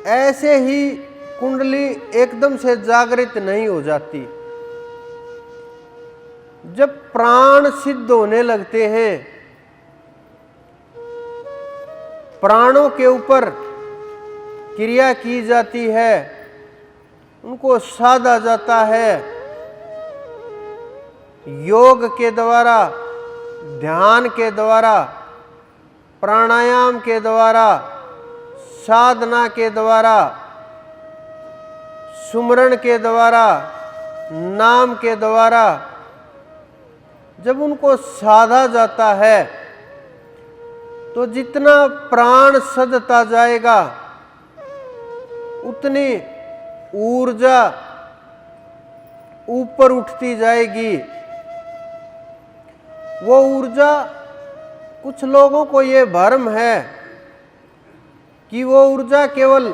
ऐसे ही कुंडली एकदम से जागृत नहीं हो जाती। जब प्राण सिद्ध होने लगते हैं, प्राणों के ऊपर क्रिया की जाती है, उनको साधा जाता है योग के द्वारा, ध्यान के द्वारा, प्राणायाम के द्वारा, साधना के द्वारा, सुमरण के द्वारा, नाम के द्वारा जब उनको साधा जाता है तो जितना प्राण सधता जाएगा उतनी ऊर्जा ऊपर उठती जाएगी। वो ऊर्जा, कुछ लोगों को ये भ्रम है कि वो ऊर्जा केवल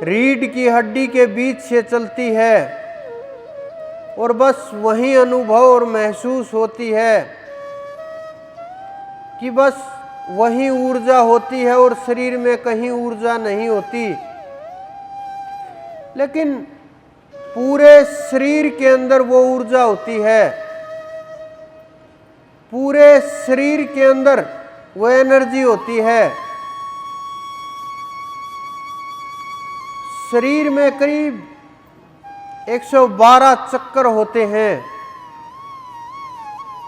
रीढ़ की हड्डी के बीच से चलती है और बस वही अनुभव और महसूस होती है कि बस वही ऊर्जा होती है और शरीर में कहीं ऊर्जा नहीं होती। लेकिन पूरे शरीर के अंदर वो ऊर्जा होती है, पूरे शरीर के अंदर वो एनर्जी होती है। शरीर में करीब 112 चक्कर होते हैं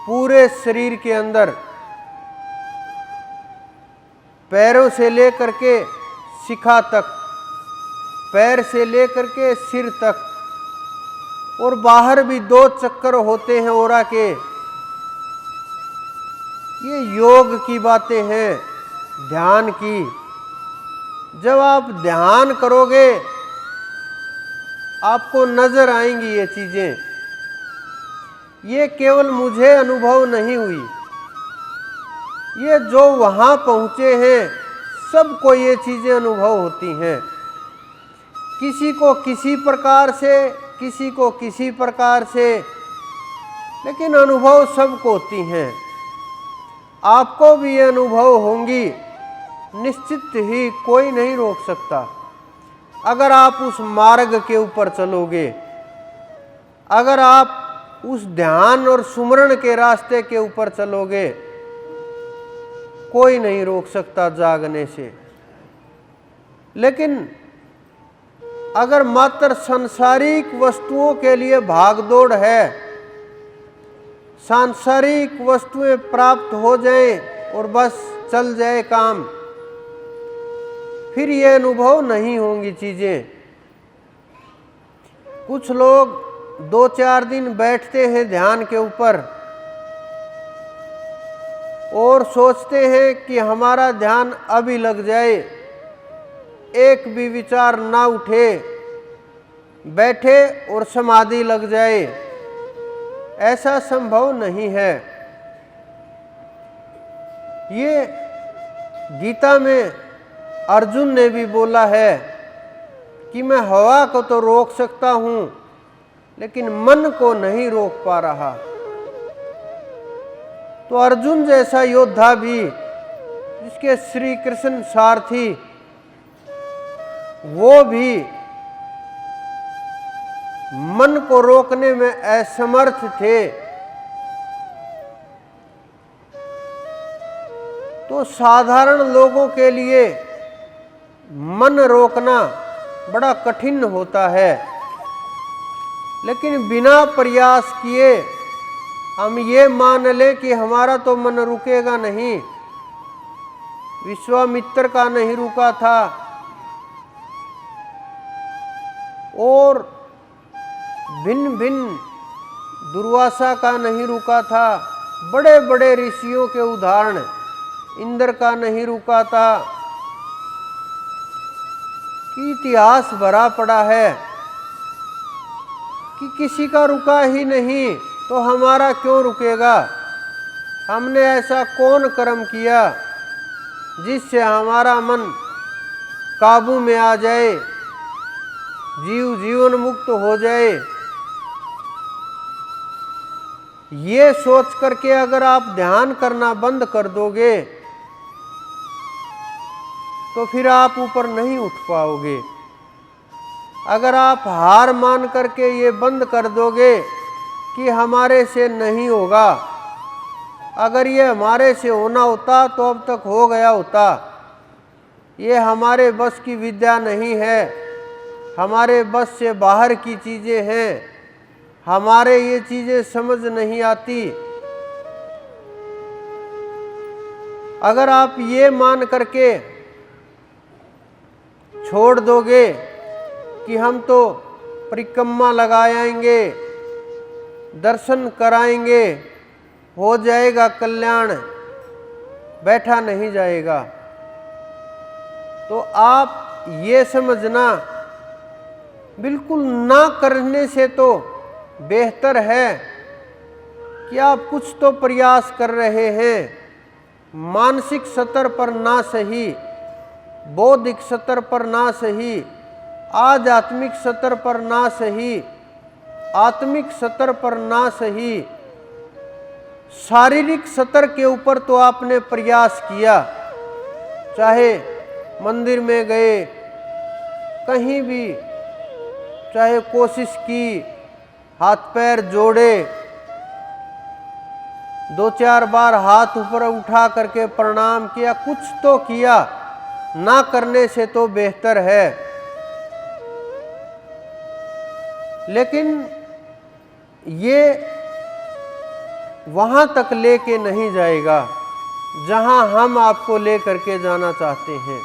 पूरे शरीर के अंदर, पैरों से लेकर के शिखा तक, पैर से लेकर के सिर तक, और बाहर भी 2 चक्कर होते हैं ओरा के। ये योग की बातें हैं, ध्यान की। जब आप ध्यान करोगे आपको नजर आएंगी ये चीजें। ये केवल मुझे अनुभव नहीं हुई, ये जो वहां पहुंचे हैं सबको ये चीजें अनुभव होती हैं। किसी को किसी प्रकार से, किसी को किसी प्रकार से, लेकिन अनुभव सबको होती हैं। आपको भी ये अनुभव होंगी, निश्चित ही, कोई नहीं रोक सकता। अगर आप उस मार्ग के ऊपर चलोगे, अगर आप उस ध्यान और सुमरण के रास्ते के ऊपर चलोगे, कोई नहीं रोक सकता जागने से। लेकिन अगर मात्र सांसारिक वस्तुओं के लिए भागदौड़ है, सांसारिक वस्तुएं प्राप्त हो जाएं और बस चल जाए काम, फिर ये अनुभव नहीं होंगी चीजें। कुछ लोग 2-4 दिन बैठते हैं ध्यान के ऊपर और सोचते हैं कि हमारा ध्यान अभी लग जाए, एक भी विचार ना उठे, बैठे और समाधि लग जाए। ऐसा संभव नहीं है। ये गीता में अर्जुन ने भी बोला है कि मैं हवा को तो रोक सकता हूं लेकिन मन को नहीं रोक पा रहा। तो अर्जुन जैसा योद्धा भी, जिसके श्री कृष्ण सारथी, वो भी मन को रोकने में असमर्थ थे। तो साधारण लोगों के लिए मन रोकना बड़ा कठिन होता है। लेकिन बिना प्रयास किए हम ये मान लें कि हमारा तो मन रुकेगा नहीं, विश्वामित्र का नहीं रुका था और भिन्न भिन्न दुर्वासा का नहीं रुका था, बड़े बड़े ऋषियों के उदाहरण, इंद्र का नहीं रुका था, कि इतिहास भरा पड़ा है कि किसी का रुका ही नहीं, तो हमारा क्यों रुकेगा? हमने ऐसा कौन कर्म किया जिससे हमारा मन काबू में आ जाए, जीव जीवन मुक्त हो जाए? ये सोच करके अगर आप ध्यान करना बंद कर दोगे तो फिर आप ऊपर नहीं उठ पाओगे। अगर आप हार मान करके ये बंद कर दोगे कि हमारे से नहीं होगा, अगर ये हमारे से होना होता तो अब तक हो गया होता, ये हमारे बस की विद्या नहीं है, हमारे बस से बाहर की चीज़ें हैं, हमारे ये चीज़ें समझ नहीं आती, अगर आप ये मान करके छोड़ दोगे कि हम तो परिक्रमा लगाएंगे, दर्शन कराएंगे, हो जाएगा कल्याण, बैठा नहीं जाएगा, तो आप ये समझना बिल्कुल ना करने से तो बेहतर है कि आप कुछ तो प्रयास कर रहे हैं। मानसिक स्तर पर ना सही, बौद्धिक स्तर पर ना सही, आध्यात्मिक स्तर पर ना सही, आत्मिक स्तर पर ना सही, शारीरिक स्तर के ऊपर तो आपने प्रयास किया, चाहे मंदिर में गए, कहीं भी, चाहे कोशिश की, हाथ पैर जोड़े, 2-4 बार हाथ ऊपर उठा करके प्रणाम किया, कुछ तो किया, ना करने से तो बेहतर है। लेकिन ये वहाँ तक लेके नहीं जाएगा जहाँ हम आपको ले करके जाना चाहते हैं।